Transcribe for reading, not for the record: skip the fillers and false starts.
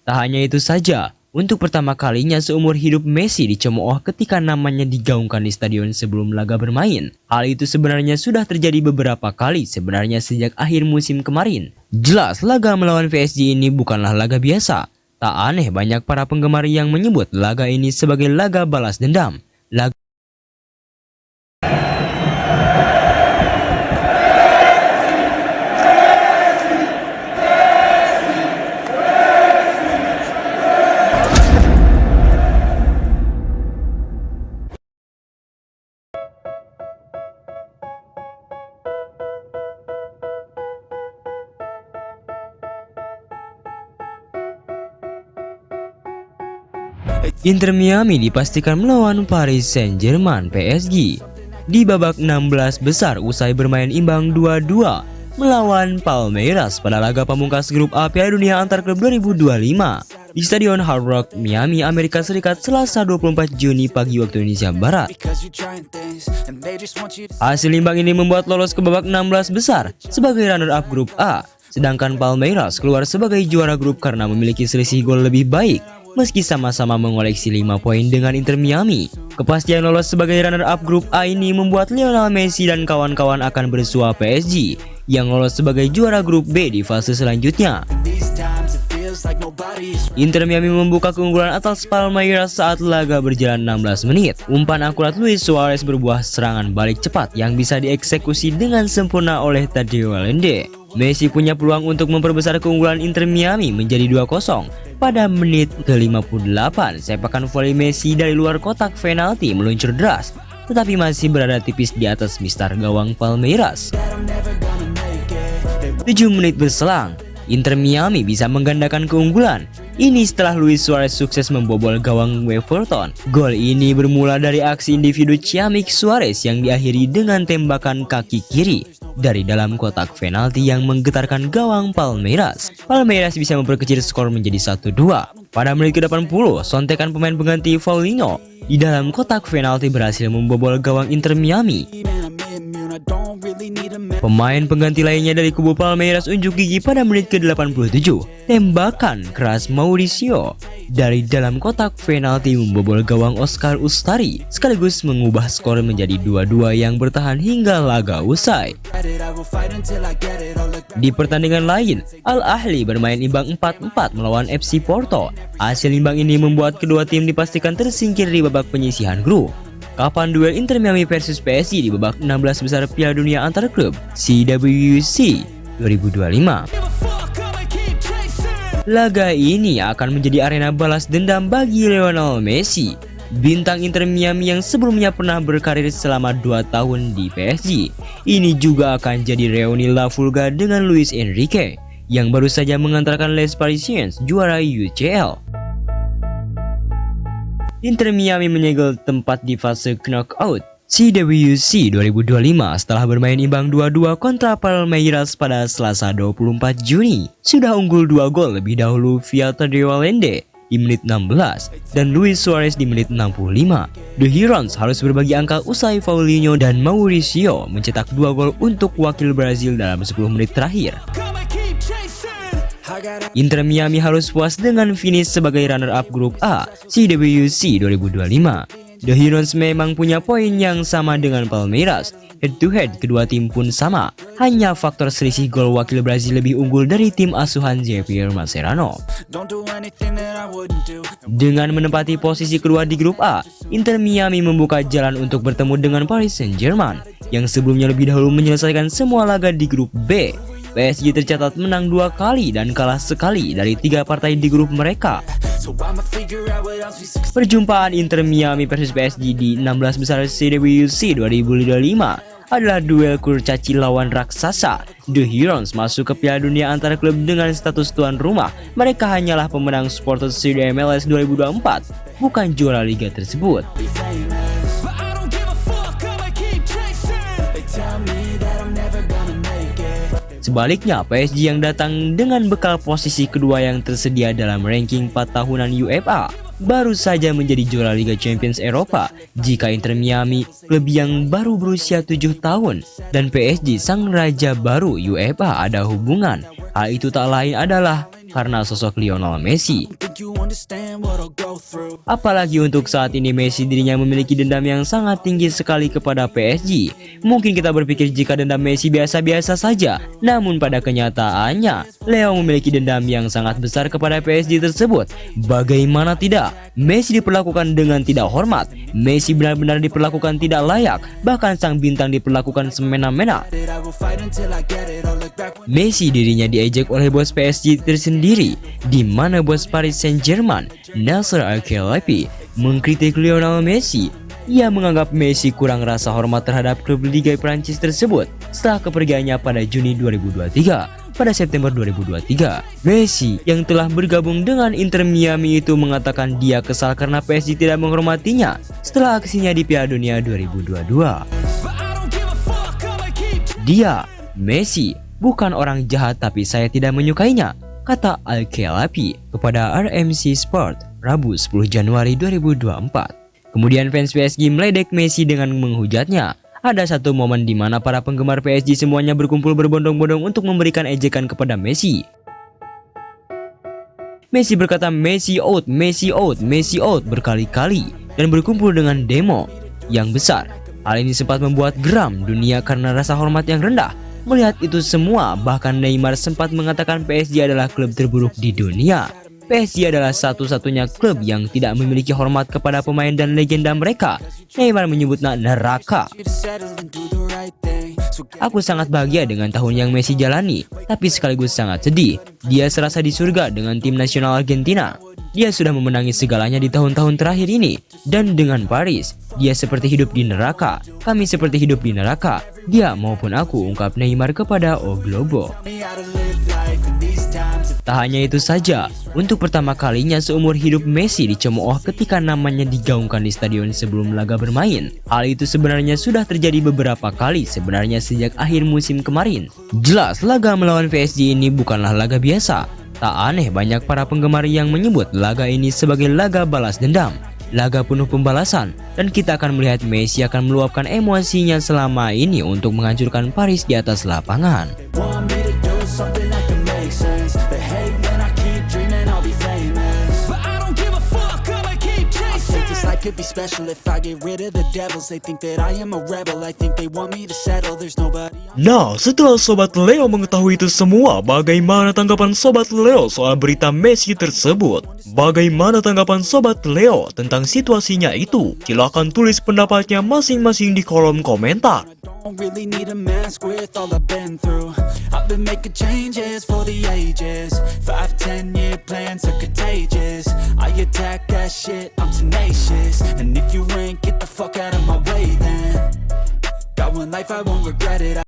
Tak hanya itu saja, untuk pertama kalinya seumur hidup Messi dicemooh ketika namanya digaungkan di stadion sebelum laga bermain. Hal itu sebenarnya sudah terjadi beberapa kali sebenarnya sejak akhir musim kemarin. Jelas laga melawan PSG ini bukanlah laga biasa. Tak aneh banyak para penggemar yang menyebut laga ini sebagai laga balas dendam. Inter Miami dipastikan melawan Paris Saint-Germain (PSG) di babak 16 besar usai bermain imbang 2-2 melawan Palmeiras pada laga pamungkas grup A Piala Dunia Antar Klub 2025 di Stadion Hard Rock, Miami, Amerika Serikat, Selasa 24 Juni pagi waktu Indonesia Barat. Hasil imbang ini membuat lolos ke babak 16 besar sebagai runner-up grup A, sedangkan Palmeiras keluar sebagai juara grup karena memiliki selisih gol lebih baik. Meski sama-sama mengoleksi 5 poin dengan Inter Miami, kepastian lolos sebagai runner-up grup A ini membuat Lionel Messi dan kawan-kawan akan bersua PSG yang lolos sebagai juara grup B di fase selanjutnya. Inter Miami membuka keunggulan atas Palmeiras saat laga berjalan 16 menit. Umpan akurat Luis Suarez berbuah serangan balik cepat yang bisa dieksekusi dengan sempurna oleh Tadeo Allende. Messi punya peluang untuk memperbesar keunggulan Inter Miami menjadi 2-0. Pada menit ke-58, sepakan voli Messi dari luar kotak penalti meluncur deras, tetapi masih berada tipis di atas mistar gawang Palmeiras. 7 menit berselang, Inter Miami bisa menggandakan keunggulan. Ini setelah Luis Suarez sukses membobol gawang Everton. Gol ini bermula dari aksi individu ciamik Suarez yang diakhiri dengan tembakan kaki kiri dari dalam kotak penalti yang menggetarkan gawang Palmeiras. Palmeiras bisa memperkecil skor menjadi 1-2. Pada menit ke-80, sontekan pemain pengganti Paulinho di dalam kotak penalti berhasil membobol gawang Inter Miami. Pemain pengganti lainnya dari kubu Palmeiras unjuk gigi pada menit ke-87. Tembakan keras Mauricio dari dalam kotak penalti membobol gawang Oscar Ustari, sekaligus mengubah skor menjadi 2-2 yang bertahan hingga laga usai. Di pertandingan lain, Al Ahly bermain imbang 4-4 melawan FC Porto. Hasil imbang ini membuat kedua tim dipastikan tersingkir di babak penyisihan grup. Kapan duel Inter Miami versus PSG di babak 16 besar Piala Dunia Antar Klub CWC 2025? Laga ini akan menjadi arena balas dendam bagi Lionel Messi, bintang Inter Miami yang sebelumnya pernah berkarir selama 2 tahun di PSG. Ini juga akan jadi reuni La Fulga dengan Luis Enrique yang baru saja mengantarkan Les Parisiens juara UCL. Inter Miami menyegel tempat di fase knockout CWC 2025 setelah bermain imbang 2-2 kontra Palmeiras pada Selasa 24 Juni. Sudah unggul 2 gol lebih dahulu via Tadeo Allende di menit 16 dan Luis Suarez di menit 65. The Herons harus berbagi angka usai Paulinho dan Mauricio mencetak 2 gol untuk wakil Brazil dalam 10 menit terakhir. Inter Miami harus puas dengan finish sebagai runner-up grup A CWC 2025. The Herons memang punya poin yang sama dengan Palmeiras. Head to head kedua tim pun sama. Hanya faktor selisih gol wakil Brazil lebih unggul dari tim asuhan Javier Mascherano. Dengan menempati posisi kedua di grup A, Inter Miami membuka jalan untuk bertemu dengan Paris Saint-Germain yang sebelumnya lebih dahulu menyelesaikan semua laga di grup B. PSG tercatat menang 2 kali dan kalah sekali dari 3 partai di grup mereka. Perjumpaan Inter Miami versus PSG di 16 besar CWC 2025 adalah duel kurcaci lawan raksasa. The Herons masuk ke Piala Dunia Antar Klub dengan status tuan rumah. Mereka hanyalah pemenang Supporters Shield MLS 2024, bukan juara liga tersebut. Sebaliknya, PSG yang datang dengan bekal posisi kedua yang tersedia dalam ranking 4 tahunan UEFA baru saja menjadi juara Liga Champions Eropa. Jika Inter Miami, klub yang baru berusia 7 tahun, dan PSG sang raja baru UEFA ada hubungan, hal itu tak lain adalah karena sosok Lionel Messi. Apalagi untuk saat ini Messi dirinya memiliki dendam yang sangat tinggi sekali kepada PSG. Mungkin kita berpikir jika dendam Messi biasa-biasa saja, namun pada kenyataannya Leo memiliki dendam yang sangat besar kepada PSG tersebut. Bagaimana tidak? Messi diperlakukan dengan tidak hormat, Messi benar-benar diperlakukan tidak layak, bahkan sang bintang diperlakukan semena-mena. Messi dirinya diejek oleh bos PSG tersendiri, di mana bos Paris Saint-Germain, Nasser Al-Khelaifi, mengkritik Lionel Messi. Ia menganggap Messi kurang rasa hormat terhadap klub Liga Prancis tersebut setelah kepergiannya pada Juni 2023. Pada September 2023, Messi yang telah bergabung dengan Inter Miami itu mengatakan dia kesal karena PSG tidak menghormatinya setelah aksinya di Piala Dunia 2022. Dia, Messi, bukan orang jahat tapi saya tidak menyukainya, kata Al-Khelaifi kepada RMC Sport Rabu 10 Januari 2024. Kemudian fans PSG meledek Messi dengan menghujatnya. Ada satu momen di mana para penggemar PSG semuanya berkumpul berbondong-bondong untuk memberikan ejekan kepada Messi. Messi berkata Messi out, Messi out, Messi out berkali-kali dan berkumpul dengan demo yang besar. Hal ini sempat membuat geram dunia karena rasa hormat yang rendah. Melihat itu semua, bahkan Neymar sempat mengatakan PSG adalah klub terburuk di dunia. PSG adalah satu-satunya klub yang tidak memiliki hormat kepada pemain dan legenda mereka. Neymar menyebutnya neraka. Aku sangat bahagia dengan tahun yang Messi jalani, tapi sekaligus sangat sedih. Dia serasa di surga dengan tim nasional Argentina. Dia sudah memenangi segalanya di tahun-tahun terakhir ini. Dan dengan Paris, dia seperti hidup di neraka. Kami seperti hidup di neraka. Dia maupun aku, ungkap Neymar kepada O Globo. Tak hanya itu saja, untuk pertama kalinya seumur hidup Messi dicemooh ketika namanya digaungkan di stadion sebelum laga bermain. Hal itu sebenarnya sudah terjadi beberapa kali sebenarnya sejak akhir musim kemarin. Jelas laga melawan PSG ini bukanlah laga biasa. Tak aneh banyak para penggemar yang menyebut laga ini sebagai laga balas dendam, laga penuh pembalasan, dan kita akan melihat Messi akan meluapkan emosinya selama ini untuk menghancurkan Paris di atas lapangan. Could be special if I get rid of the devils. They think that I am a rebel. I think they want me to settle. There's nobody. Nah, setelah Sobat Leo mengetahui itu semua, bagaimana tanggapan Sobat Leo soal berita Messi tersebut? Bagaimana tanggapan Sobat Leo tentang situasinya itu? Silahkan tulis pendapatnya masing-masing di kolom komentar. Don't really need a mask with all I've been through. I've been making changes for the ages. 5-10 year plans are contagious. I attack that shit, I'm tenacious. And if you ain't, get the fuck out of my way then. Got one life, I won't regret it.